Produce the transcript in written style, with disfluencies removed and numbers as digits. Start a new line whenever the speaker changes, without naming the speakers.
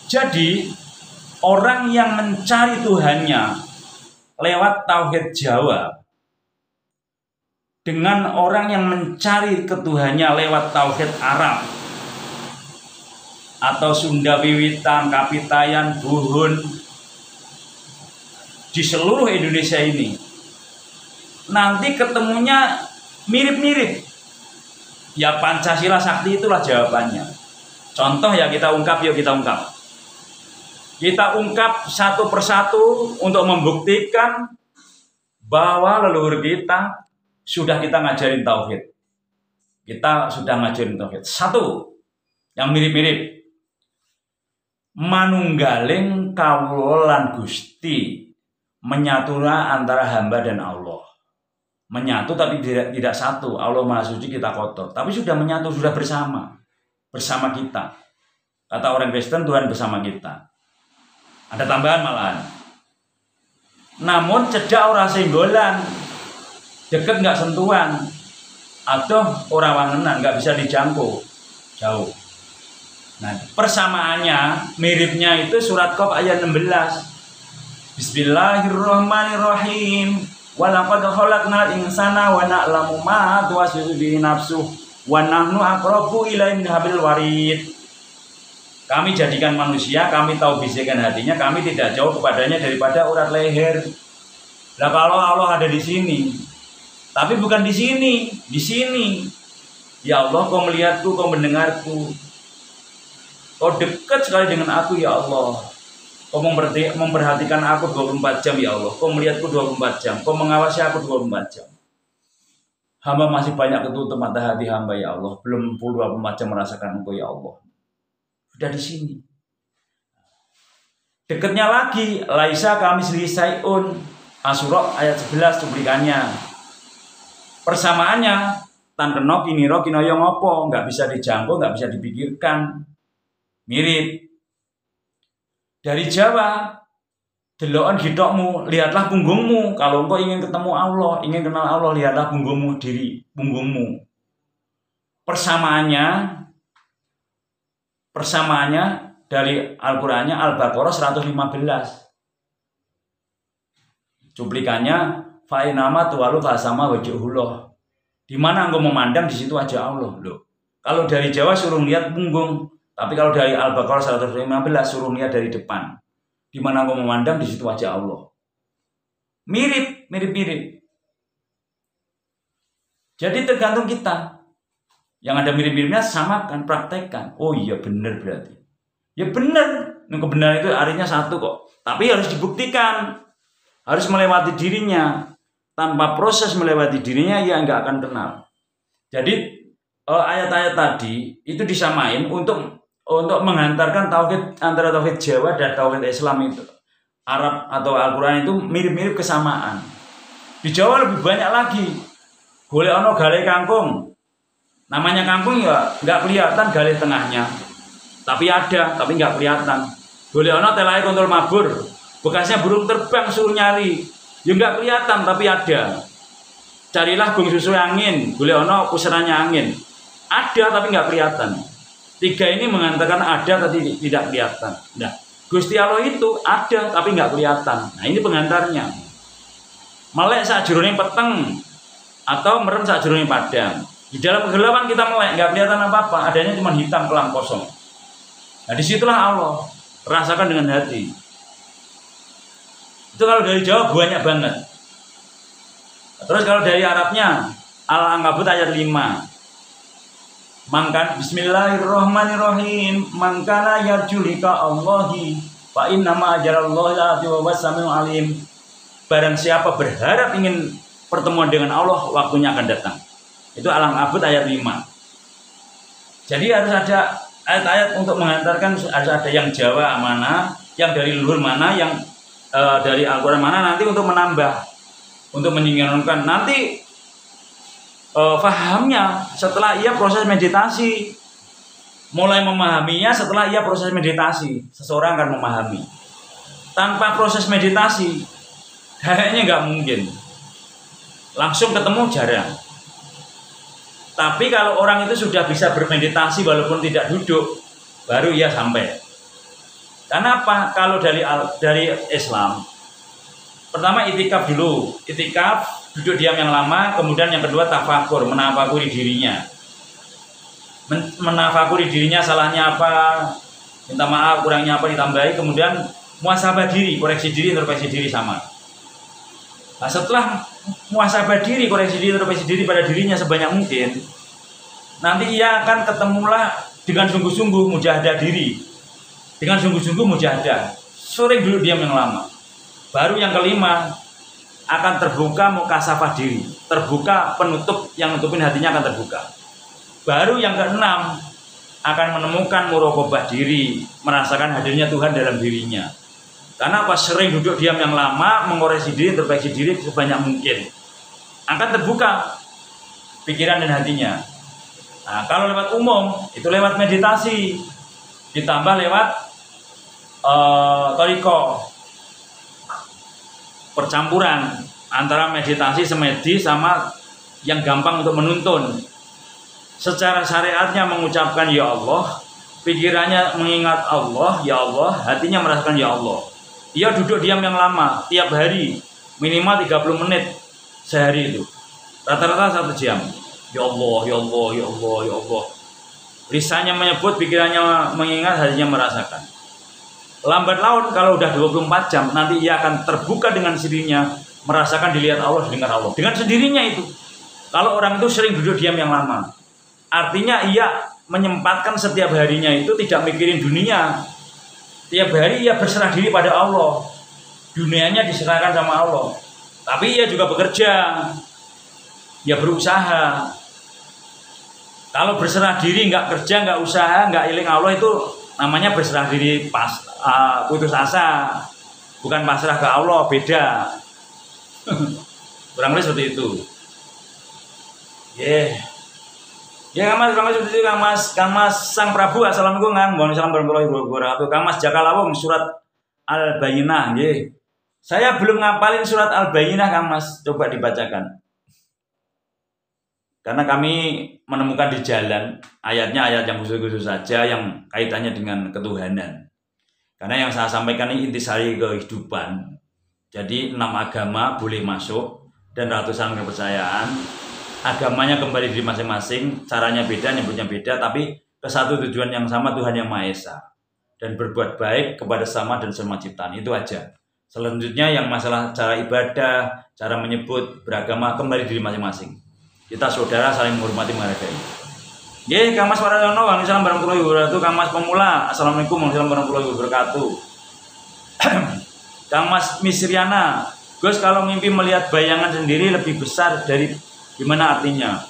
Jadi orang yang mencari Tuhannya lewat tauhid Jawa dengan orang yang mencari ketuhannya lewat tauhid Arab atau Sunda Wiwitan, Kapitayan, Buhun di seluruh Indonesia ini, nanti ketemunya mirip-mirip. Ya Pancasila Sakti itulah jawabannya. Contoh ya kita ungkap, yuk kita ungkap. Kita ungkap satu persatu untuk membuktikan bahwa leluhur kita sudah kita ngajarin tauhid. Kita sudah ngajarin tauhid. Satu yang mirip-mirip. Manunggaling kawula lan Gusti, menyatulah antara hamba dan Allah. Menyatu tapi tidak satu. Allah Maha Suci, kita kotor. Tapi sudah menyatu, sudah bersama. Bersama kita. Kata orang Kristen, Tuhan bersama kita. Ada tambahan malahan. Namun cedak ora singgolan. Deket nggak sentuhan. Atau orang wangenan, nggak bisa dijangkau. Jauh. Nah, persamaannya, miripnya itu surat Qaf ayat 16. Bismillahirrahmanirrahim. Walaqad khalaqnal insana wa na'lamu ma tuwaswisu bihi nafsuh wa nahnu aqrabu ilaihi min hablil warid. Kami jadikan manusia, kami tahu bisikan hatinya, kami tidak jauh kepadanya daripada urat leher. Lah kalau Allah ada di sini, tapi bukan di sini, di sini. Ya Allah, kau melihatku, kau mendengarku. Kau dekat sekali dengan aku, ya Allah. Kau memperhatikan aku 24 jam, ya Allah. Kau melihatku 24 jam. Kau mengawasi aku 24 jam. Hamba masih banyak ketutup mata hati hamba, ya Allah. Belum 24 jam merasakan Engkau, ya Allah. Sudah di sini. Dekatnya lagi, laisa kami selisaiun. Asyura ayat 11 cuplikannya. Persamaannya, tan kena kiniro kinoyo ngopo, nggak bisa dijangkau, nggak bisa dipikirkan. Mirip. Dari Jawa, delokan gitokmu, lihatlah punggungmu. Kalau engkau ingin ketemu Allah, ingin kenal Allah, lihatlah punggungmu, diri punggungmu. Persamaannya dari Al-Qur'annya Al-Baqarah 115. Cuplikannya fa'inama tuwalu fasama wajhullah. Di mana engkau memandang, di situ aja Allah. Loh. Kalau dari Jawa suruh lihat punggung, tapi kalau dari Al-Baqarah 115 suruh lihat dari depan. Di mana engkau memandang, di situ aja Allah. Mirip. Jadi tergantung kita. Yang ada mirip-miripnya samakan, praktekkan. Oh iya benar berarti. Ya benar. Kebenaran itu artinya satu kok. Tapi harus dibuktikan. Harus melewati dirinya. Tanpa proses melewati dirinya, ya nggak akan kenal. Jadi ayat-ayat tadi itu disamain untuk menghantarkan tauhid antara tauhid Jawa dan tauhid Islam itu. Arab atau Al-Quran itu mirip-mirip kesamaan. Di Jawa lebih banyak lagi. Golek ono gale kangkung. Namanya kangkung ya nggak kelihatan gale tengahnya. Tapi ada, tapi nggak kelihatan. Golek ono telai kontol mabur. Bekasnya burung terbang suruh nyari. Ya nggak kelihatan tapi ada. Carilah gong susu angin. Golek ono pusarannya angin. Ada tapi nggak kelihatan. Tiga ini mengatakan ada tapi tidak kelihatan. Nah, Gusti Allah itu ada tapi nggak kelihatan. Nah ini pengantarnya. Melek sakjroning peteng atau merem sakjroning padang. Di dalam kegelapan kita melek, nggak kelihatan apa-apa. Adanya cuma hitam kelam kosong. Nah disitulah Allah. Rasakan dengan hati. Itu kalau dari Jawa banyak banget. Terus kalau dari Arabnya Al-Ankabut ayat 5. Mangkan bismillahirrahmanirrahim. Mangkana yarjulika Allahi fa innama ajalallahu la samiul alim. Barang siapa berharap ingin pertemuan dengan Allah, waktunya akan datang. Itu Al-Ankabut ayat 5. Jadi harus ada ayat-ayat untuk menghantarkan, harus ada yang Jawa mana, yang dari luhur mana, yang dari Al-Quran mana, nanti untuk menambah, untuk menyingkirkan nanti fahamnya setelah ia proses meditasi. Mulai memahaminya setelah ia proses meditasi. Seseorang akan memahami. Tanpa proses meditasi kayaknya nggak mungkin. Langsung ketemu jarang. Tapi kalau orang itu sudah bisa bermeditasi walaupun tidak duduk, baru ia sampai. Karena apa? Kalau dari Islam, pertama itikaf dulu, itikaf duduk diam yang lama, kemudian yang kedua tafakur, menafakuri dirinya, menafakuri dirinya, salahnya apa, minta maaf, kurangnya apa ditambahi, kemudian muhasabah diri, koreksi diri, introspeksi diri sama. Nah, setelah muhasabah diri, koreksi diri, introspeksi diri pada dirinya sebanyak mungkin, nanti ia akan ketemulah dengan sungguh-sungguh mujahadah diri, dengan sungguh-sungguh mujahadah, sering dulu diam yang lama. Baru yang kelima akan terbuka mukasafah diri, terbuka penutup yang nutupin hatinya akan terbuka. Baru yang keenam akan menemukan muraqabah diri, merasakan hadirnya Tuhan dalam dirinya. Karena pas sering duduk diam yang lama, mengoreksi diri, introspeksi diri sebanyak mungkin, akan terbuka pikiran dan hatinya. Nah, kalau lewat umum, itu lewat meditasi, ditambah lewat thariqah, percampuran antara meditasi semedi sama yang gampang untuk menuntun. Secara syariatnya mengucapkan ya Allah, pikirannya mengingat Allah, ya Allah, hatinya merasakan ya Allah. Dia duduk diam yang lama, tiap hari, minimal 30 menit sehari itu. Rata-rata 1 jam. Ya Allah, ya Allah, ya Allah, ya Allah. Lisannya menyebut, pikirannya mengingat, hatinya merasakan. Lambat laun kalau udah 24 jam, nanti ia akan terbuka dengan sendirinya, merasakan dilihat Allah, dengar Allah. Dengan sendirinya itu. Kalau orang itu sering duduk diam yang lama, artinya ia menyempatkan setiap harinya itu tidak mikirin dunia. Tiap hari ia berserah diri pada Allah. Dunianya diserahkan sama Allah. Tapi ia juga bekerja. Ia berusaha. Kalau berserah diri, nggak kerja, nggak usaha, nggak iling Allah, itu namanya berserah diri putus asa. Bukan pasrah ke Allah, beda. Kurang lebih seperti itu. Ya Kang Mas, kurang lebih seperti itu Kang Mas Sang Prabu. Assalamualaikum Kang. Waalaikumsalam warahmatullahi wabarakatuh. Kang Mas Jaka Lawung, surat Al-Bayyinah. Saya belum ngapalin surat Al-Bayyinah Kang Mas. Coba dibacakan. Karena kami menemukan di jalan ayatnya ayat yang khusus-khusus saja yang kaitannya dengan ketuhanan. Karena yang saya sampaikan ini intisari kehidupan. Jadi 6 agama boleh masuk dan ratusan kepercayaan. Agamanya kembali di masing-masing, caranya beda, nyebutnya beda, tapi ke satu tujuan yang sama, Tuhan Yang Maha Esa. Dan berbuat baik kepada sama dan semua ciptaan, itu aja. Selanjutnya yang masalah cara ibadah, cara menyebut, beragama, kembali diri masing-masing. Kita saudara saling menghormati, menghargai. Kang Mas Waryono, waalaikumsalam warahmatullahi wabarakatuh. Kang Mas Pemula, assalamualaikum warahmatullahi wabarakatuh. Kang Mas Misriana, Gus, kalau mimpi melihat bayangan sendiri lebih besar dari gimana artinya?